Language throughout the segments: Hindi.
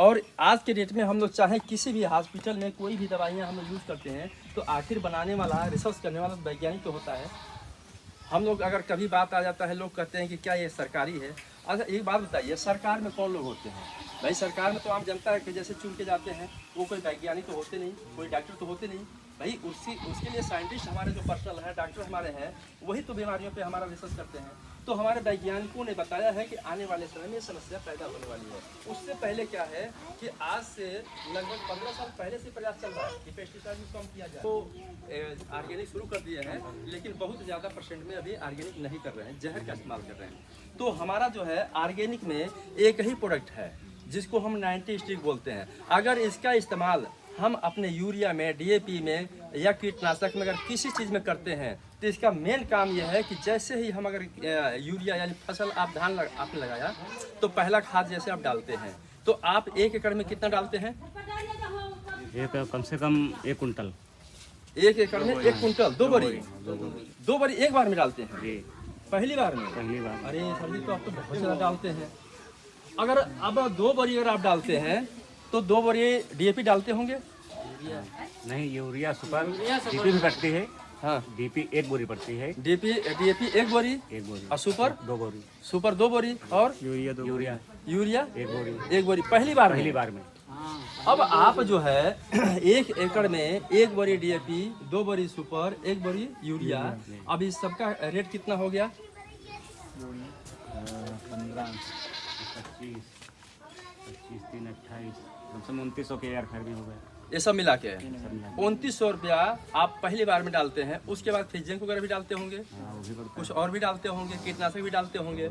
और आज के डेट में हम लोग चाहे किसी भी हॉस्पिटल में कोई भी दवाइयाँ हम लोग यूज़ करते हैं तो आखिर बनाने वाला, रिसर्च करने वाला वैज्ञानिक तो होता है। हम लोग अगर कभी बात आ जाता है, लोग कहते हैं कि क्या ये सरकारी है। अच्छा एक बात बताइए, सरकार में कौन लोग होते हैं? भाई सरकार में तो आम जनता है कि जैसे चुन के जाते हैं, वो कोई वैज्ञानिक तो होते नहीं, कोई डॉक्टर तो होते नहीं। भाई उसके लिए साइंटिस्ट हमारे जो पर्सनल है, डॉक्टर हमारे हैं, वही तो बीमारियों पे हमारा रिसर्च करते हैं। तो हमारे वैज्ञानिकों ने बताया है कि आने वाले समय में समस्या पैदा होने वाली है। उससे पहले क्या है कि आज से लगभग 15 साल पहले से प्रयास चल रहा है कि पेस्टिसाइड को कम किया जाए। तो ऑर्गेनिक शुरू कर दिए हैं, लेकिन बहुत ज़्यादा परसेंट में अभी ऑर्गेनिक नहीं कर रहे हैं, जहर का इस्तेमाल कर रहे हैं। तो हमारा जो है ऑर्गेनिक में एक ही प्रोडक्ट है जिसको हम 90 स्टिक बोलते हैं। अगर इसका इस्तेमाल हम अपने यूरिया में, डीएपी में या कीटनाशक में अगर किसी चीज़ में करते हैं तो इसका मेन काम यह है कि जैसे ही हम अगर यूरिया यानी फसल आप धान आपने लगाया तो पहला खाद जैसे आप डालते हैं तो आप 1 एकड़ में कितना डालते हैं? कम से कम 1 कुंटल। 1 एकड़ में 1 कुंटल, 2 बोरी एक बार में डालते हैं? पहली बार में? पहली बार। अरे सर जी, तो आप तो बहुत ज़्यादा डालते हैं। अगर अब 2 बोरी अगर आप डालते हैं तो 2 बोरी डीएपी डालते होंगे? नहीं, यूरिया सुपर डीपी भी पड़ती है। हाँ, डीपी 1 बोरी पड़ती है। डीएपी 1 बोरी और सुपर 2 बोरी। सुपर 2 बोरी और यूरिया 1 बोरी पहली बार में। अब आप जो है 1 एकड़ में 1 बोरी डीएपी, 2 बोरी सुपर, 1 बोरी यूरिया, अब इस सबका रेट कितना हो गया? 15, 25, 3, 28, कम से कम 2900 के यार खर्च भी हो गए। ये सब मिला के 2900 रुपया आप पहली बार में डालते हैं। उसके बाद फिर जिंक वगैरह भी डालते होंगे, कुछ और भी डालते होंगे, कीटनाशक भी डालते होंगे।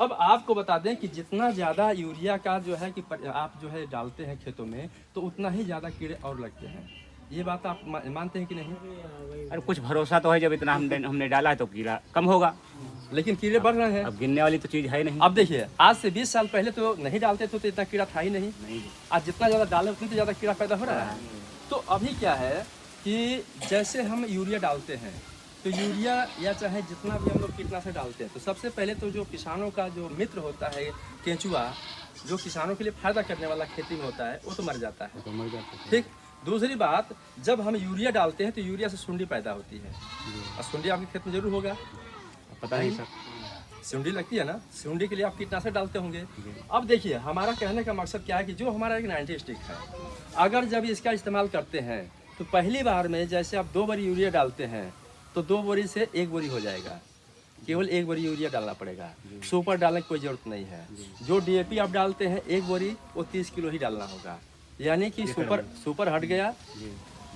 अब आपको बता दें कि जितना ज़्यादा यूरिया का जो है कि आप जो है डालते हैं खेतों में तो उतना ही ज़्यादा कीड़े और लगते हैं। ये बात आप मानते हैं कि नहीं? अरे कुछ भरोसा तो है, जब इतना हमने डाला है तो कीड़ा कम होगा, लेकिन कीड़े बढ़ रहे हैं। अब गिनने वाली तो चीज़ है नहीं। अब देखिए, आज से 20 साल पहले तो नहीं डालते तो इतना कीड़ा था ही नहीं। आज जितना ज़्यादा डाले उतनी तो ज़्यादा कीड़ा पैदा हो रहा है। तो अभी क्या है कि जैसे हम यूरिया डालते हैं तो यूरिया या चाहे जितना भी हम लोग कीटनाशक डालते हैं तो सबसे पहले तो जो किसानों का जो मित्र होता है केंचुआ, जो किसानों के लिए फायदा करने वाला खेती में होता है, वो तो मर जाता है। ठीक। दूसरी बात, जब हम यूरिया डालते हैं तो यूरिया से सुंडी पैदा होती है और सुंडी आपके खेत में जरूर होगा, पता नहीं सर। सुंडी लगती है ना, सुंडी के लिए आप कीटनाशक डालते होंगे। अब देखिए, हमारा कहने का मकसद क्या है कि जो हमारा एक 90 स्टिक है, अगर जब इसका इस्तेमाल करते हैं तो पहली बार में जैसे आप 2 बोरी यूरिया डालते हैं तो 2 बोरी से 1 बोरी हो जाएगा, केवल 1 बोरी यूरिया डालना पड़ेगा। सुपर डालने की कोई ज़रूरत नहीं है। जो डीएपी आप डालते हैं 1 बोरी, वो 30 किलो ही डालना होगा, यानी कि सुपर हट गया,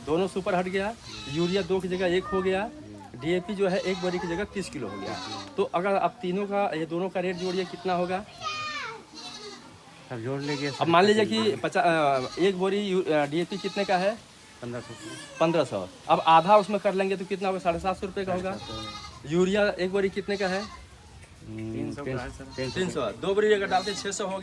दोनों सुपर हट गया, यूरिया 2 की जगह 1 हो गया, डीएपी जो है 1 बोरी की जगह 30 किलो हो गया। तो अगर आप तीनों का, ये दोनों का रेट जोड़िए कितना होगा? अब जोड़ लीजिए। अब मान लीजिए कि 1 बोरी डीएपी कितने का है? 1500। अब आधा उसमें कर लेंगे तो कितना होगा? 750 रुपये का होगा। यूरिया 1 बोरी कितने का है? 300। 300। 2 बोरी अगर डालते 600 हो गया।